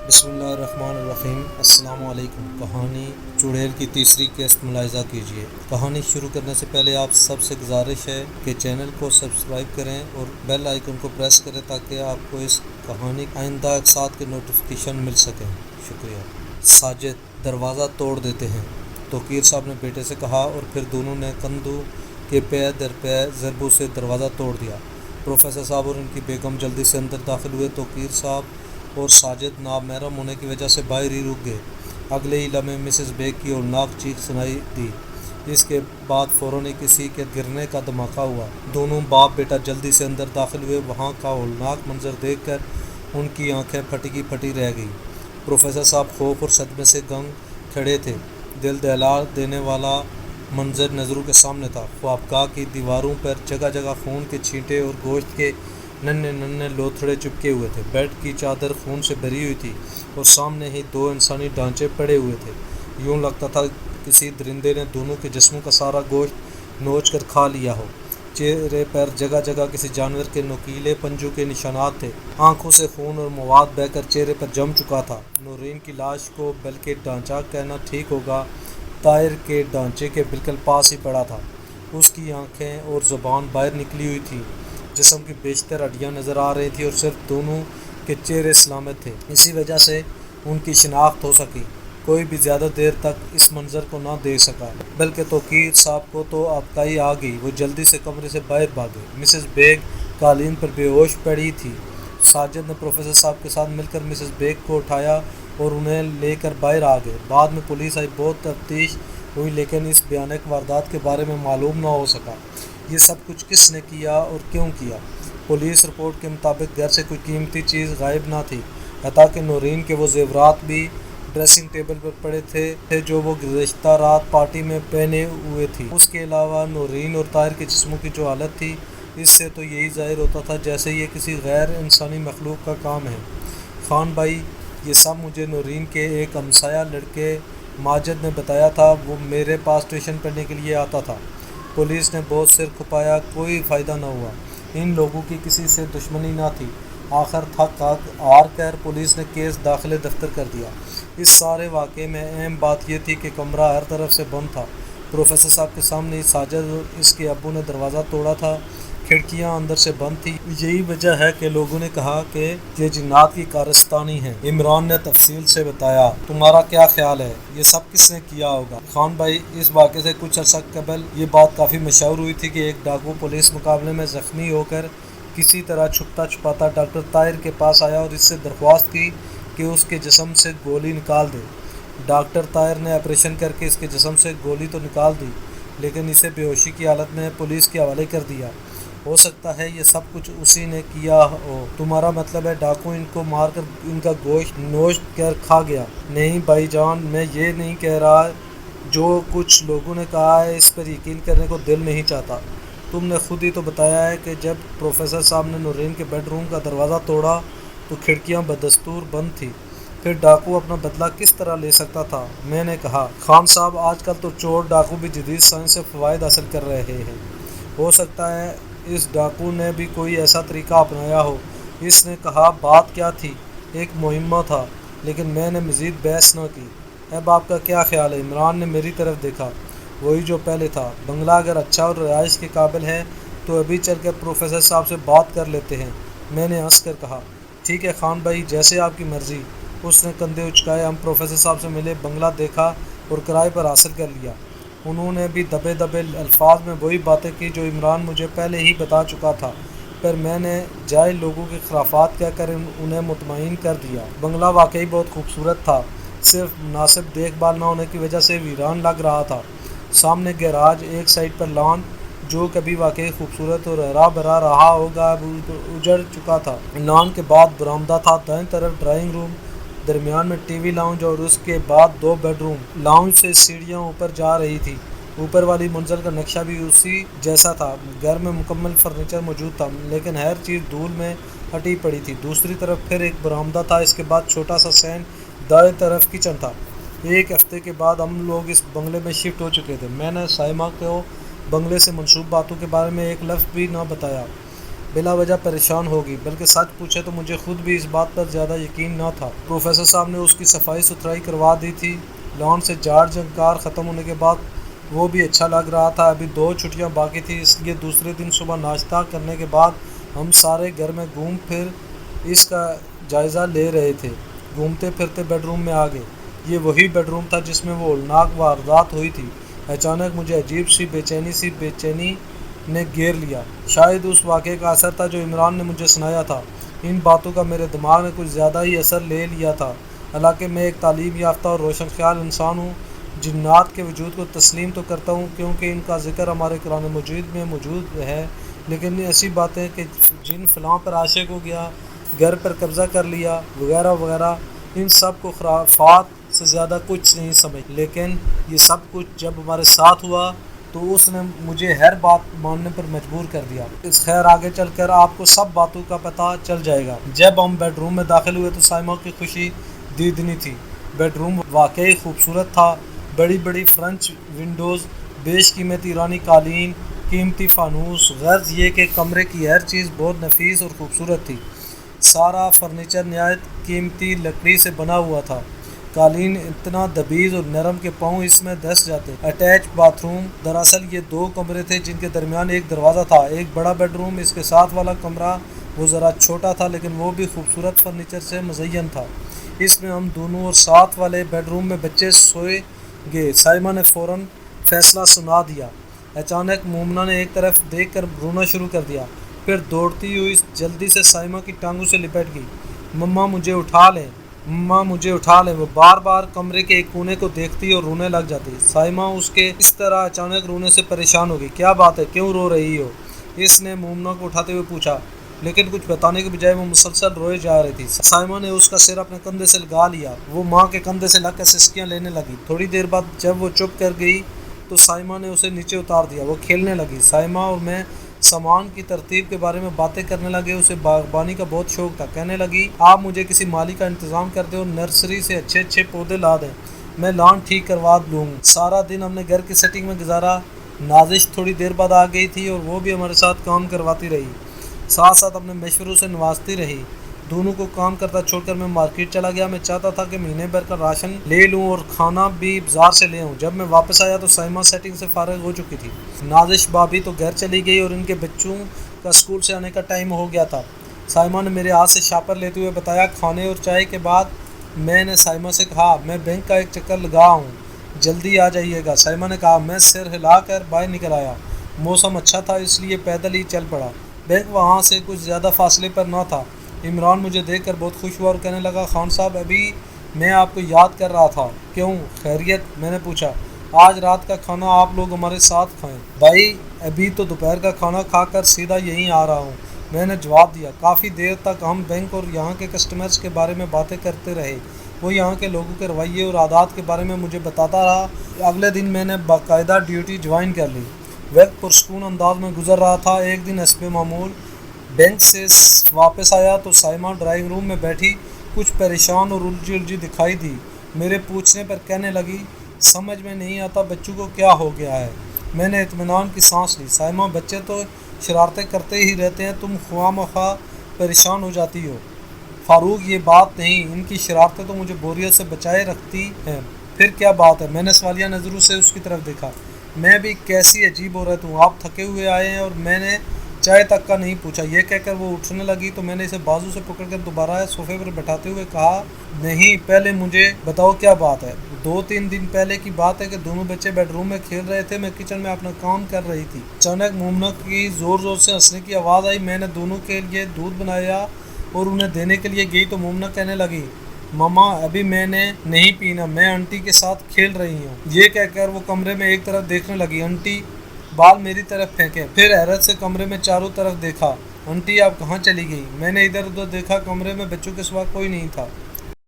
بسم اللہ الرحمن الرحیم۔ السلام علیکم۔ کہانی چڑیل کی تیسری قسط ملاحظہ کیجیے۔ کہانی شروع کرنے سے پہلے آپ سب سے گزارش ہے کہ چینل کو سبسکرائب کریں اور بیل آئیکن کو پریس کریں تاکہ آپ کو اس کہانی آئندہ اقساط کے نوٹیفیکیشن مل سکیں۔ شکریہ۔ ساجد دروازہ توڑ دیتے ہیں، توقیر صاحب نے بیٹے سے کہا، اور پھر دونوں نے کندھوں کے پے در پے ضربوں سے دروازہ توڑ دیا۔ پروفیسر صاحب اور ان کی بیگم جلدی سے اندر داخل ہوئے۔ توقیر صاحب اور ساجد نامحرم ہونے کی وجہ سے باہر ہی رک گئے۔ اگلے ہی لمحے مسز بیگ کی ہولناک چیخ سنائی دی۔ اس کے بعد فوراً ہی کسی کے گرنے کا دھماکہ ہوا۔ دونوں باپ بیٹا جلدی سے اندر داخل ہوئے۔ وہاں کا ہولناک منظر دیکھ کر ان کی آنکھیں پھٹی کی پھٹی رہ گئیں۔ پروفیسر صاحب خوف اور صدمے سے گنگ کھڑے تھے۔ دل دہلا دینے والا منظر نظروں کے سامنے تھا۔ خوابگاہ کی دیواروں پر جگہ جگہ خون کے چھینٹے اور گوشت کے ننھے ننھے لوتھڑے چپکے ہوئے تھے۔ بیڈ کی چادر خون سے بھری ہوئی تھی اور سامنے ہی دو انسانی ڈھانچے پڑے ہوئے تھے۔ یوں لگتا تھا کسی درندے نے دونوں کے جسموں کا سارا گوشت نوچ کر کھا لیا ہو۔ چہرے پر جگہ جگہ کسی جانور کے نوکیلے پنجوں کے نشانات تھے۔ آنکھوں سے خون اور مواد بہہ کر چہرے پر جم چکا تھا۔ نورین کی لاش کو بلکہ ڈھانچہ کہنا ٹھیک ہوگا، طاہر کے ڈھانچے کے بالکل پاس ہی پڑا تھا۔ اس کی آنکھیں اور زبان باہر نکلی ہوئی تھی، جسم کی بیشتر ہڈیاں نظر آ رہی تھیں اور صرف دونوں کے چہرے سلامت تھے۔ اسی وجہ سے ان کی شناخت ہو سکی۔ کوئی بھی زیادہ دیر تک اس منظر کو نہ دیکھ سکا، بلکہ توقیر صاحب کو تو آبکائی آ گئی۔ وہ جلدی سے کمرے سے باہر بھاگے۔ مسز بیگ قالین پر بے ہوش پڑی تھی۔ ساجد نے پروفیسر صاحب کے ساتھ مل کر مسز بیگ کو اٹھایا اور انہیں لے کر باہر آ گئے۔ بعد میں پولیس آئی، بہت تفتیش ہوئی، لیکن اس بھیانک واردات کے بارے میں معلوم نہ ہو سکا۔ یہ سب کچھ کس نے کیا اور کیوں کیا؟ پولیس رپورٹ کے مطابق گھر سے کوئی قیمتی چیز غائب نہ تھی، حتیٰ کہ نورین کے وہ زیورات بھی ڈریسنگ ٹیبل پر پڑے تھے جو وہ گزشتہ رات پارٹی میں پہنے ہوئے تھی۔ اس کے علاوہ نورین اور طاہر کے جسموں کی جو حالت تھی، اس سے تو یہی ظاہر ہوتا تھا جیسے یہ کسی غیر انسانی مخلوق کا کام ہے۔ خان بھائی، یہ سب مجھے نورین کے ایک ہمسایہ لڑکے ماجد نے بتایا تھا۔ وہ میرے پاس ٹیوشن پڑھنے کے لیے آتا تھا۔ پولیس نے بہت سر کھپایا، کوئی فائدہ نہ ہوا۔ ان لوگوں کی کسی سے دشمنی نہ تھی۔ آخر تھک ہار کر پولیس نے کیس داخلے دفتر کر دیا۔ اس سارے واقعے میں اہم بات یہ تھی کہ کمرہ ہر طرف سے بند تھا۔ پروفیسر صاحب کے سامنے ہی ساجد اور اس کے ابو نے دروازہ توڑا تھا۔ کھڑکیاں اندر سے بند تھیں۔ یہی وجہ ہے کہ لوگوں نے کہا کہ یہ جنات کی کارستانی ہے۔ عمران نے تفصیل سے بتایا۔ تمہارا کیا خیال ہے، یہ سب کس نے کیا ہوگا؟ خان بھائی، اس واقعے سے کچھ عرصہ قبل یہ بات کافی مشہور ہوئی تھی کہ ایک ڈاکو پولیس مقابلے میں زخمی ہو کر کسی طرح چھپتا چھپاتا ڈاکٹر طاہر کے پاس آیا اور اس سے درخواست کی کہ اس کے جسم سے گولی نکال دے۔ ڈاکٹر طاہر نے آپریشن کر کے اس کے جسم سے گولی تو نکال دی، لیکن اسے بے ہوشی کی حالت میں پولیس کے حوالے کر دیا۔ ہو سکتا ہے یہ سب کچھ اسی نے کیا ہو۔ تمہارا مطلب ہے ڈاکو ان کو مار کر ان کا گوشت نوچ کر کھا گیا؟ نہیں بھائی جان، میں یہ نہیں کہہ رہا۔ جو کچھ لوگوں نے کہا ہے اس پر یقین کرنے کو دل نہیں چاہتا۔ تم نے خود ہی تو بتایا ہے کہ جب پروفیسر صاحب نے نورین کے بیڈ روم کا دروازہ توڑا تو کھڑکیاں بدستور بند تھیں۔ پھر ڈاکو اپنا بدلہ کس طرح لے سکتا تھا؟ میں نے کہا، خان صاحب، آج کل تو چور ڈاکو بھی جدید سائنس سے فوائد حاصل کر رہے ہیں۔ ہو سکتا ہے اس ڈاکو نے بھی کوئی ایسا طریقہ اپنایا ہو۔ اس نے کہا، بات کیا تھی؟ ایک مہمہ تھا، لیکن میں نے مزید بحث نہ کی۔ اب آپ کا کیا خیال ہے؟ عمران نے میری طرف دیکھا۔ وہی جو پہلے تھا۔ بنگلہ اگر اچھا اور رہائش کے قابل ہے تو ابھی چل کر پروفیسر صاحب سے بات کر لیتے ہیں، میں نے ہنس کر کہا۔ ٹھیک ہے خان بھائی، جیسے آپ کی مرضی۔ اس نے کندھے اچکائے۔ ہم پروفیسر صاحب سے ملے، بنگلہ دیکھا اور کرائے پر حاصل کر لیا۔ انہوں نے بھی دبے دبے الفاظ میں وہی باتیں کی جو عمران مجھے پہلے ہی بتا چکا تھا، پر میں نے جاہل لوگوں کی خرافات کہہ کر انہیں مطمئن کر دیا۔ بنگلہ واقعی بہت خوبصورت تھا، صرف مناسب دیکھ بھال نہ ہونے کی وجہ سے ویران لگ رہا تھا۔ سامنے گیراج، ایک سائڈ پر لان، جو کبھی واقعی خوبصورت اور ہرا بھرا رہا ہوگا، اب اجڑ چکا تھا۔ لان کے بعد برآمدہ تھا، دائیں طرف ڈرائنگ روم، درمیان میں ٹی وی لاؤنج اور اس کے بعد دو بیڈ روم۔ لاؤنج سے سیڑھیاں اوپر جا رہی تھی۔ اوپر والی منزل کا نقشہ بھی اسی جیسا تھا۔ گھر میں مکمل فرنیچر موجود تھا، لیکن ہر چیز دھول میں ہٹی پڑی تھی۔ دوسری طرف پھر ایک برآمدہ تھا، اس کے بعد چھوٹا سا سین، دائیں طرف کچن تھا۔ ایک ہفتے کے بعد ہم لوگ اس بنگلے میں شفٹ ہو چکے تھے۔ میں نے سائمہ کو بنگلے سے منسوب باتوں کے بارے میں ایک لفظ بھی نہ بتایا۔ بلا وجہ پریشان ہوگی، بلکہ سچ پوچھے تو مجھے خود بھی اس بات پر زیادہ یقین نہ تھا۔ پروفیسر صاحب نے اس کی صفائی ستھرائی کروا دی تھی۔ لان سے جھاڑ جھنکار ختم ہونے کے بعد وہ بھی اچھا لگ رہا تھا۔ ابھی 2 چھٹیاں باقی تھی، اس لیے دوسرے دن صبح ناشتہ کرنے کے بعد ہم سارے گھر میں گھوم پھر اس کا جائزہ لے رہے تھے۔ گھومتے پھرتے بیڈ روم میں آ گئے۔ یہ وہی بیڈ روم تھا جس میں وہ ہولناک واردات ہوئی تھی۔ اچانک مجھے عجیب سی بے چینی نے گھیر لیا۔ شاید اس واقعے کا اثر تھا جو عمران نے مجھے سنایا تھا۔ ان باتوں کا میرے دماغ نے کچھ زیادہ ہی اثر لے لیا تھا۔ حالانکہ میں ایک تعلیم یافتہ اور روشن خیال انسان ہوں، جنات کے وجود کو تسلیم تو کرتا ہوں کیونکہ ان کا ذکر ہمارے قرآن مجید میں موجود ہے، لیکن ایسی باتیں کہ جن فلاں پر عاشق ہو گیا، گھر پر قبضہ کر لیا وغیرہ وغیرہ، ان سب کو خرافات سے زیادہ کچھ نہیں سمجھ۔ لیکن یہ سب کچھ جب ہمارے ساتھ ہوا تو اس نے مجھے ہر بات ماننے پر مجبور کر دیا۔ اس خیر آگے چل کر آپ کو سب باتوں کا پتہ چل جائے گا۔ جب ہم بیڈ روم میں داخل ہوئے تو سائمہ کی خوشی دیدنی تھی۔ بیڈ روم واقعی خوبصورت تھا۔ بڑی بڑی فرنچ ونڈوز، بیش قیمتی ایرانی قالین، قیمتی فانوس، غرض یہ کہ کمرے کی ہر چیز بہت نفیس اور خوبصورت تھی۔ سارا فرنیچر نہایت قیمتی لکڑی سے بنا ہوا تھا۔ قالین اتنا دبیز اور نرم کہ پاؤں اس میں دھس جاتے۔ اٹیچ باتھ روم، دراصل یہ 2 کمرے تھے جن کے درمیان ایک دروازہ تھا۔ ایک بڑا بیڈ روم، اس کے ساتھ والا کمرہ وہ ذرا چھوٹا تھا لیکن وہ بھی خوبصورت فرنیچر سے مزین تھا۔ اس میں ہم دونوں اور ساتھ والے بیڈ روم میں بچے سوئے گئے۔ سائمہ نے فوراً فیصلہ سنا دیا۔ اچانک مومنہ نے ایک طرف دیکھ کر رونا شروع کر دیا، پھر دوڑتی ہوئی جلدی سے سائمہ کی ٹانگوں سے لپٹ گئی۔ مما مجھے اٹھا لیں، مما مجھے اٹھا لیں۔ وہ بار بار کمرے کے ایک کونے کو دیکھتی اور رونے لگ جاتی۔ سائمہ اس کے اس طرح اچانک رونے سے پریشان ہو گئی۔ کیا بات ہے، کیوں رو رہی ہو؟ اس نے مومنہ کو اٹھاتے ہوئے پوچھا، لیکن کچھ بتانے کے بجائے وہ مسلسل روئے جا رہی تھی۔ سائمہ نے اس کا سر اپنے کندھے سے لگا لیا۔ وہ ماں کے کندھے سے لگ کر سسکیاں لینے لگی۔ تھوڑی دیر بعد جب وہ چپ کر گئی تو سائمہ نے اسے نیچے اتار دیا۔ وہ کھیلنے لگی۔ سائمہ اور میں سامان کی ترتیب کے بارے میں باتیں کرنے لگے۔ اسے باغبانی کا بہت شوق تھا۔ کہنے لگی، آپ مجھے کسی مالی کا انتظام کر دیں اور نرسری سے اچھے اچھے پودے لا دیں، میں لان ٹھیک کروا لوں۔ سارا دن ہم نے گھر کی سیٹنگ میں گزارا۔ نازش تھوڑی دیر بعد آ گئی تھی اور وہ بھی ہمارے ساتھ کام کرواتی رہی، ساتھ ساتھ اپنے مشوروں سے نوازتی رہی۔ دونوں کو کام کرتا چھوڑ کر میں مارکیٹ چلا گیا۔ میں چاہتا تھا کہ مہینے بھر کا راشن لے لوں اور کھانا بھی بازار سے لے آؤں۔ جب میں واپس آیا تو سائمہ سیٹنگ سے فارغ ہو چکی تھی۔ نازش بھابھی تو گھر چلی گئی اور ان کے بچوں کا اسکول سے آنے کا ٹائم ہو گیا تھا۔ سائمہ نے میرے ہاتھ سے شاپر لیتے ہوئے بتایا، کھانے اور چائے کے بعد میں نے سائمہ سے کہا، میں بینک کا ایک چکر لگا ہوں، جلدی آ جائیے گا۔ سائمہ نے کہا۔ میں سر ہلا کر باہر نکل آیا۔ موسم اچھا تھا اس لیے پیدل ہی چل پڑا۔ بینک وہاں سے کچھ زیادہ فاصلے پر نہ تھا۔ عمران مجھے دیکھ کر بہت خوش ہوا اور کہنے لگا، خان صاحب ابھی میں آپ کو یاد کر رہا تھا۔ کیوں، خیریت؟ میں نے پوچھا۔ آج رات کا کھانا آپ لوگ ہمارے ساتھ کھائیں۔ بھائی ابھی تو دوپہر کا کھانا کھا کر سیدھا یہیں آ رہا ہوں، میں نے جواب دیا۔ کافی دیر تک ہم بینک اور یہاں کے کسٹمرز کے بارے میں باتیں کرتے رہے۔ وہ یہاں کے لوگوں کے رویے اور عادات کے بارے میں مجھے بتاتا رہا۔ اگلے دن میں نے باقاعدہ ڈیوٹی جوائن کر لی۔ وقت پرسکون انداز میں گزر رہا تھا۔ ایک دن حسب معمول بینک سے واپس آیا تو سائمہ ڈرائنگ روم میں بیٹھی کچھ پریشان اور الجھی دکھائی دی۔ میرے پوچھنے پر کہنے لگی، سمجھ میں نہیں آتا بچوں کو کیا ہو گیا ہے۔ میں نے اطمینان کی سانس لی۔ سائمہ، بچے تو شرارتیں کرتے ہی رہتے ہیں، تم خواہ مخواہ پریشان ہو جاتی ہو۔ فاروق، یہ بات نہیں، ان کی شرارتیں تو مجھے بوریت سے بچائے رکھتی ہیں۔ پھر کیا بات ہے؟ میں نے سوالیہ نظروں سے اس کی طرف دیکھا۔ میں بھی کیسی عجیب عورت ہوں، آپ تھکے ہوئے آئے ہیں اور میں نے چائے تک کا نہیں پوچھا۔ یہ کہہ کر وہ اٹھنے لگی تو میں نے اسے بازو سے پکڑ کر دوبارہ صوفے پر بٹھاتے ہوئے کہا، نہیں پہلے مجھے بتاؤ کیا بات ہے۔ 2-3 دن پہلے کی بات ہے کہ دونوں بچے بیڈ روم میں کھیل رہے تھے، میں کچن میں اپنا کام کر رہی تھی۔ اچانک مومنہ کی زور زور سے ہنسنے کی آواز آئی۔ میں نے دونوں کے لیے دودھ بنایا اور انہیں دینے کے لیے گئی تو مومنہ کہنے لگی، ماما ابھی میں نے نہیں پینا، میں آنٹی کے ساتھ کھیل رہی ہوں۔ یہ کہہ کر وہ کمرے میں ایک طرف دیکھنے لگی۔ آنٹی، بال میری طرف پھینکے۔ پھر حیرت سے کمرے میں چاروں طرف دیکھا۔ آنٹی آپ کہاں چلی گئی؟ میں نے ادھر ادھر دیکھا، کمرے میں بچوں کے سوا کوئی نہیں تھا۔